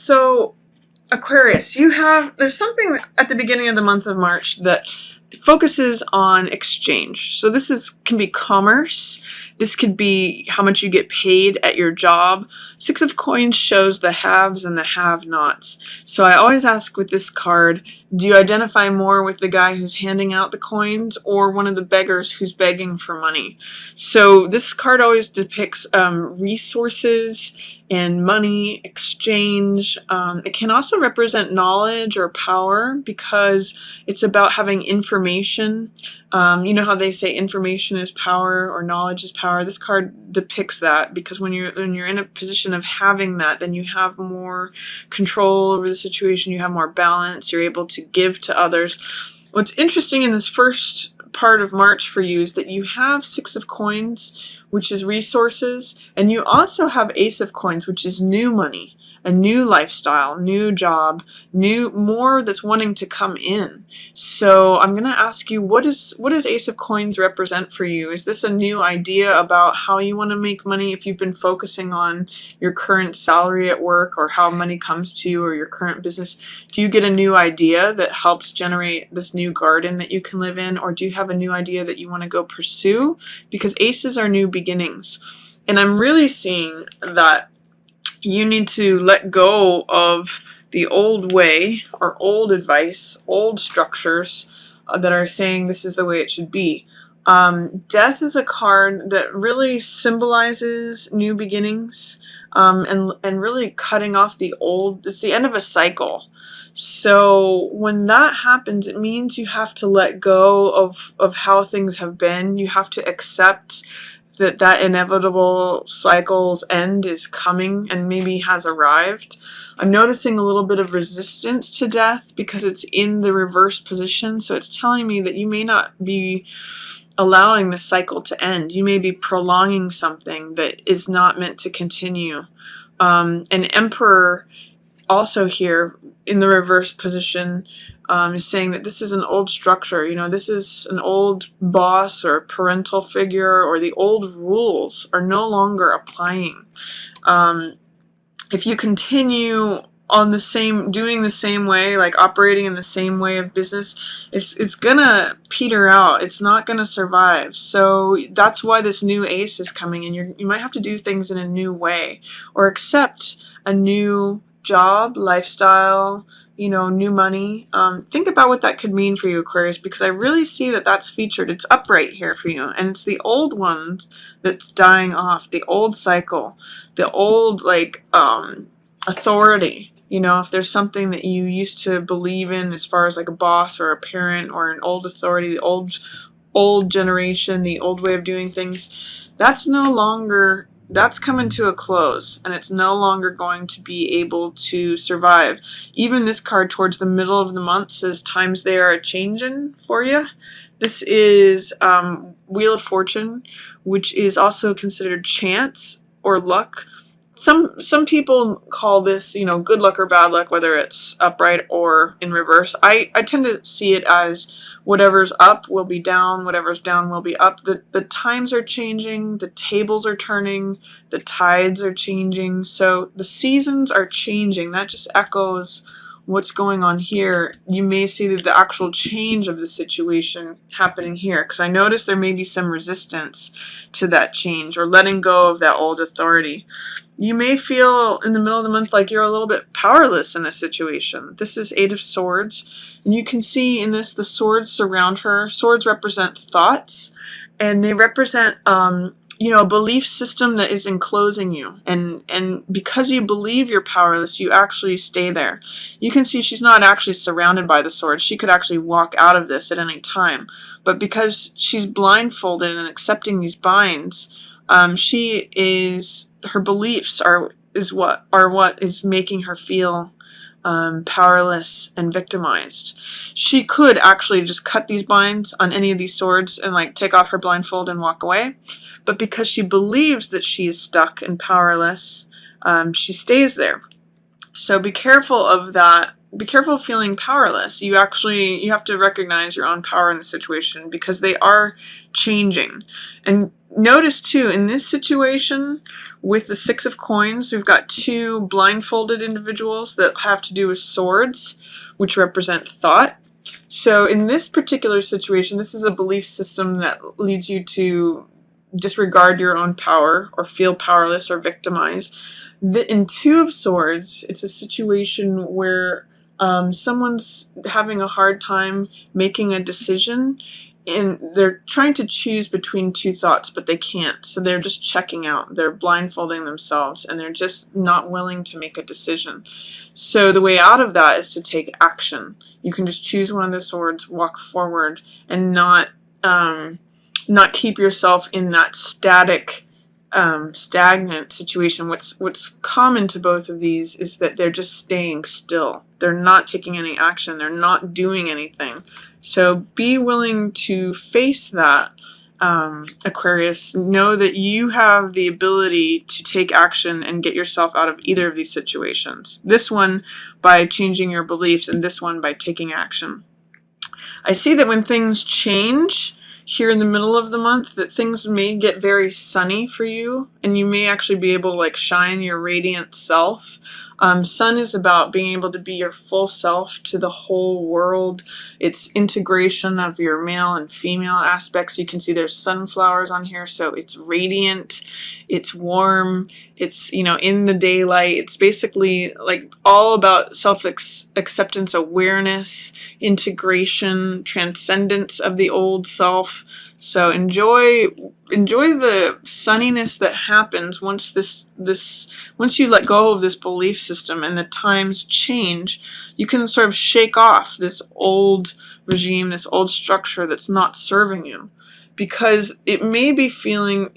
So Aquarius, there's something at the beginning of the month of March that focuses on exchange. So can be commerce. This could be how much you get paid at your job. Six of Coins shows the haves and the have-nots. So I always ask with this card, do you identify more with the guy who's handing out the coins or one of the beggars who's begging for money? So this card always depicts resources and money exchange. It can also represent knowledge or power because it's about having information. You know how they say information is power or knowledge is power? This card depicts that because when you're in a position of having that, then you have more control over the situation, you have more balance, you're able to give to others. What's interesting in this first part of March for you is that you have Six of Coins, which is resources, and you also have Ace of Coins, which is new money, a new lifestyle, new job, more that's wanting to come in. So I'm going to ask you, what does Ace of Coins represent for you? Is this a new idea about how you want to make money if you've been focusing on your current salary at work or how money comes to you or your current business? Do you get a new idea that helps generate this new garden that you can live in, or do you have a new idea that you want to go pursue? Because aces are new beginnings. And I'm really seeing that you need to let go of the old way or old advice, old structures that are saying this is the way it should be. Death is a card that really symbolizes new beginnings and really cutting off the old. It's the end of a cycle. So when that happens, it means you have to let go of how things have been. You have to accept that inevitable cycle's end is coming and maybe has arrived. I'm noticing a little bit of resistance to death because it's in the reverse position. So it's telling me that you may not be allowing the cycle to end. You may be prolonging something that is not meant to continue. An Emperor also here in the reverse position is saying that this is an old structure. You know, this is an old boss or parental figure, or the old rules are no longer applying. If you continue on doing the same way, like operating in the same way of business, it's gonna peter out. It's not gonna survive. So that's why this new ace is coming, and you might have to do things in a new way or accept a new job, lifestyle, you know, new money. Think about what that could mean for you, Aquarius, because I really see that that's featured. It's upright here for you, and it's the old ones that's dying off, the old cycle, the old authority. You know, if there's something that you used to believe in as far as like a boss or a parent or an old authority, the old generation, the old way of doing things, that's coming to a close, and it's no longer going to be able to survive. Even this card towards the middle of the month says times they are a-changin' for you. This is Wheel of Fortune, which is also considered chance or luck. Some people call this, you know, good luck or bad luck, whether it's upright or in reverse. I tend to see it as whatever's up will be down, whatever's down will be up. The times are changing, the tables are turning, the tides are changing, so the seasons are changing. That just echoes what's going on here. You may see that the actual change of the situation happening here, because I notice there may be some resistance to that change or letting go of that old authority. You may feel in the middle of the month like you're a little bit powerless in a situation. This is Eight of Swords, and you can see in this the swords surround her. Swords represent thoughts, and they represent you know, a belief system that is enclosing you, and because you believe you're powerless, you actually stay there. You can see she's not actually surrounded by the swords. She could actually walk out of this at any time, but because she's blindfolded and accepting these binds, her beliefs are what is making her feel powerless and victimized. She could actually just cut these binds on any of these swords and like take off her blindfold and walk away. But because she believes that she is stuck and powerless, she stays there. So be careful of that. Be careful of feeling powerless. You have to recognize your own power in the situation because they are changing. And notice too, in this situation with the Six of Coins, we've got two blindfolded individuals that have to do with swords, which represent thought. So in this particular situation, this is a belief system that leads you to disregard your own power or feel powerless or victimized. In Two of Swords, it's a situation where someone's having a hard time making a decision, and they're trying to choose between two thoughts, but they can't. So they're just checking out. They're blindfolding themselves, and they're just not willing to make a decision. So the way out of that is to take action. You can just choose one of the swords, walk forward, and not keep yourself in that stagnant situation. What's common to both of these is that they're just staying still. They're not taking any action. They're not doing anything. So be willing to face that, Aquarius. Know that you have the ability to take action and get yourself out of either of these situations. This one by changing your beliefs, and this one by taking action. I see that when things change here in the middle of the month, that things may get very sunny for you, and you may actually be able to like shine your radiant self. Sun is about being able to be your full self to the whole world. It's integration of your male and female aspects. You can see there's sunflowers on here, so it's radiant, it's warm, it's, you know, in the daylight. It's basically like all about self-acceptance, awareness, integration, transcendence of the old self. So enjoy the sunniness that happens once once you let go of this belief system and the times change. You can sort of shake off this old regime, this old structure that's not serving you, because you may be feeling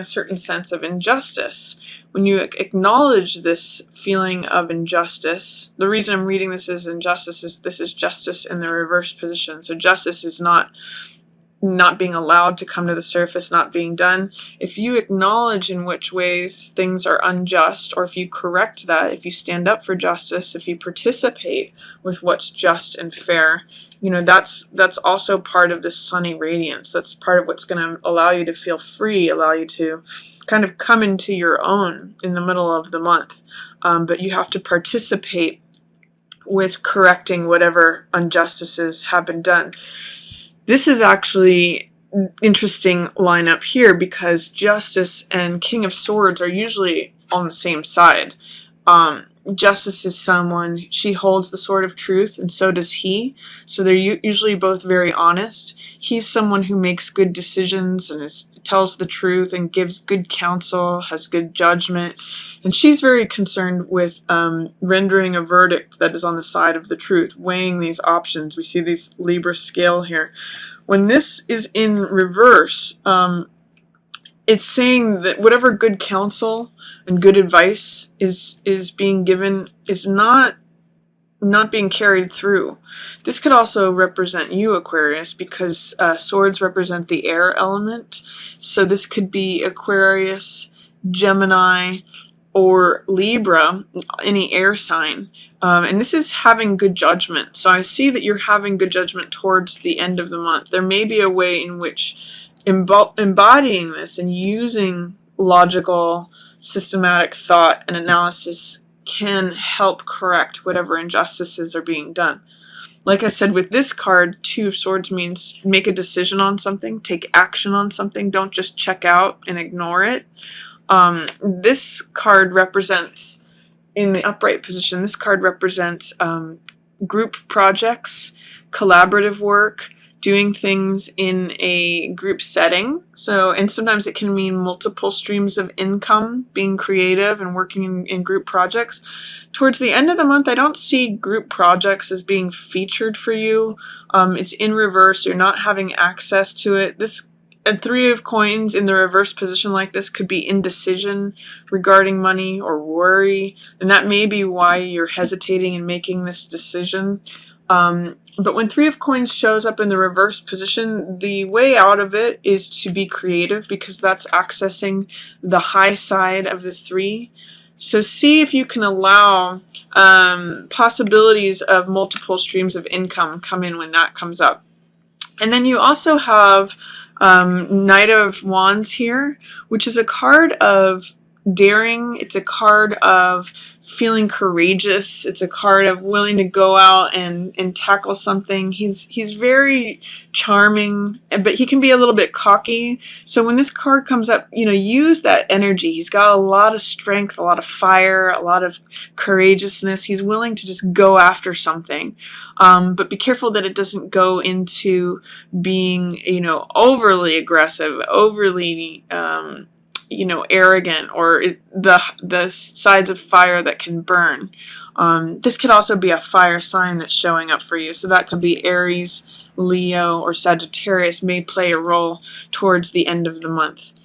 a certain sense of injustice. When you acknowledge this feeling of injustice, the reason I'm reading this as injustice is this is justice in the reverse position. So justice is not being allowed to come to the surface, not being done. If you acknowledge in which ways things are unjust, or if you correct that, if you stand up for justice, if you participate with what's just and fair, you know, that's also part of this sunny radiance. That's part of what's going to allow you to feel free, allow you to kind of come into your own in the middle of the month. But you have to participate with correcting whatever injustices have been done. This is actually an interesting lineup here because Justice and King of Swords are usually on the same side. Justice is someone, she holds the sword of truth, and so does he. So they're usually both very honest. He's someone who makes good decisions and tells the truth and gives good counsel, has good judgment. And she's very concerned with rendering a verdict that is on the side of the truth, weighing these options. We see this Libra scale here. When this is in reverse, it's saying that whatever good counsel and good advice is being given is not being carried through. This could also represent you, Aquarius, because swords represent the air element. So this could be Aquarius, Gemini, or Libra, any air sign. And this is having good judgment. So I see that you're having good judgment towards the end of the month. There may be a way in which embodying this and using logical, systematic thought and analysis can help correct whatever injustices are being done. Like I said, with this card, Two of Swords means make a decision on something, take action on something, don't just check out and ignore it. This card represents, in the upright position, this card represents group projects, collaborative work, doing things in a group setting. So, and sometimes it can mean multiple streams of income, being creative and working in group projects. Towards the end of the month, I don't see group projects as being featured for you. It's in reverse. You're not having access to it. This Three of Coins in the reverse position like this could be indecision regarding money or worry, and that may be why you're hesitating in making this decision. But when Three of Coins shows up in the reverse position, the way out of it is to be creative, because that's accessing the high side of the three. So see if you can allow possibilities of multiple streams of income come in when that comes up. And then you also have Knight of Wands here, which is a card of daring. It's a card of feeling courageous. It's a card of willing to go out and tackle something. He's very charming, but he can be a little bit cocky. So when this card comes up, use that energy. He's got a lot of strength, a lot of fire, a lot of courageousness. He's willing to just go after something. But be careful that it doesn't go into being, overly aggressive, overly arrogant, or the sides of fire that can burn. This could also be a fire sign that's showing up for you. So that could be Aries, Leo, or Sagittarius may play a role towards the end of the month.